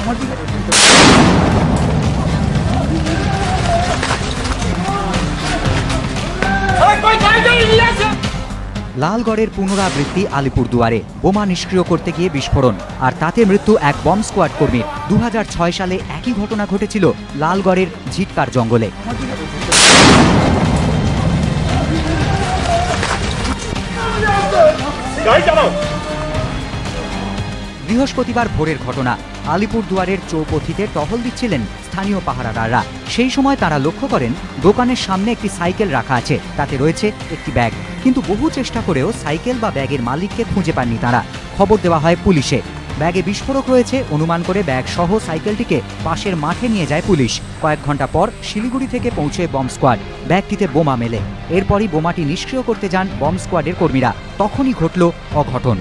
লালগড়ের পুনরাবৃত্তি আলিপুরদুয়ারে বোমা নিষ্ক্রিয় করতে গিয়ে বিস্ফোরণ আর তাতে মৃত্যু এক বম্ব স্কোয়াড কর্মীর। 2006 সালে একই ঘটনা ঘটেছিল লালগড়ের ঝিটকার জঙ্গলে। বৃহস্পতিবার ভোরের ঘটনা। আলিপুরদুয়ারের চৌপথিতে টহল দিচ্ছিলেন স্থানীয় পাহারাদাররা। সেই সময় তারা লক্ষ্য করেন দোকানের সামনে একটি সাইকেল রাখা আছে, তাতে রয়েছে একটি ব্যাগ। কিন্তু বহু চেষ্টা করেও সাইকেল বা ব্যাগের মালিককে খুঁজে পাননি তারা। খবর দেওয়া হয় পুলিশে। ব্যাগে বিস্ফোরক রয়েছে অনুমান করে ব্যাগ সহ সাইকেলটিকে পাশের মাঠে নিয়ে যায় পুলিশ। কয়েক ঘন্টা পর শিলিগুড়ি থেকে পৌঁছে বম্ব স্কোয়াড। ব্যাগটিতে বোমা মেলে। এরপরই বোমাটি নিষ্ক্রিয় করতে যান বম্ব স্কোয়াডের কর্মীরা। তখনই ঘটল অঘটন।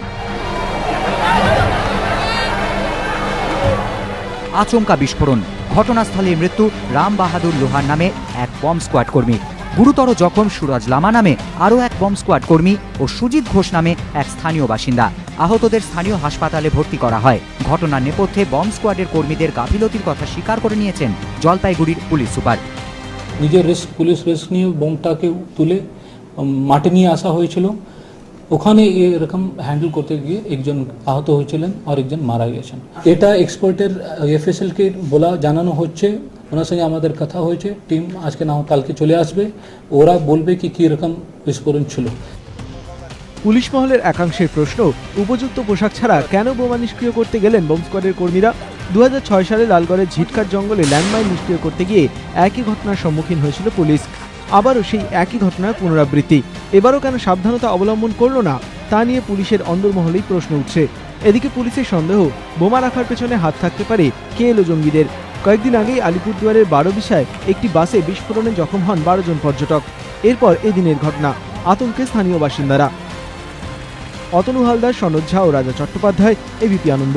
আচমকা বিস্ফোরণ। ঘটনাস্থলে মৃত্যু রাম বাহাদুর লোহার নামে এক বম্ব স্কোয়াড কর্মী। গুরুতর জখম সুরজ লামা নামে আরও এক বম্ব স্কোয়াড কর্মী ও সুজিত ঘোষ নামে এক স্থানীয় বাসিন্দা। আহতদের স্থানীয় হাসপাতালে ভর্তি করা হয়। ঘটনার নেপথ্যে বম্ব স্কোয়াডের কর্মীদের গাফিলতির কথা স্বীকার করে নিয়েছেন জলপাইগুড়ির পুলিশ সুপার। নিজের পুলিশ রিস্ক নিয়ে বোমটাকে তুলে মাঠে নিয়ে আসা হয়েছিল। ওখানে এরকম হ্যান্ডেল করতে গিয়ে একজন আহত হয়েছিলেন আর একজন মারা গেছেন। এটা এক্সপার্টের এফএসএলকে জানানো হচ্ছে। ওনার সঙ্গে আমাদের কথা হয়েছে। টিম আজকে না কালকে চলে আসবে। ওরা বলবে কি রকম বিস্ফোরণ ছিল। পুলিশ মহলের একাংশের প্রশ্ন, উপযুক্ত পোশাক ছাড়া কেন বোমা নিষ্ক্রিয় করতে গেলেন বম্ব স্কোয়াডের কর্মীরা? 2006 সালে লালগড়ের ঝিটকার জঙ্গলে ল্যান্ডমাইন নিষ্ক্রিয় করতে গিয়ে একই ঘটনার সম্মুখীন হয়েছিল পুলিশ। আবারও সেই একই ঘটনার পুনরাবৃত্তি। এবারও কেন সাবধানতা অবলম্বন করল না তা নিয়ে পুলিশের অন্দরমহলেই প্রশ্ন উঠছে। এদিকে পুলিশের সন্দেহ, বোমা রাখার পেছনে হাত থাকতে পারে কে এলো জঙ্গিদের। কয়েকদিন আগেই আলিপুরদুয়ারের 12বিশায় একটি বাসে বিস্ফোরণে জখম হন 12 জন পর্যটক। এরপর এদিনের ঘটনা। আতঙ্কে স্থানীয় বাসিন্দারা। অতনু হালদার, সনদ ঝা ও রাজা চট্টোপাধ্যায়, এবিপি আনন্দ।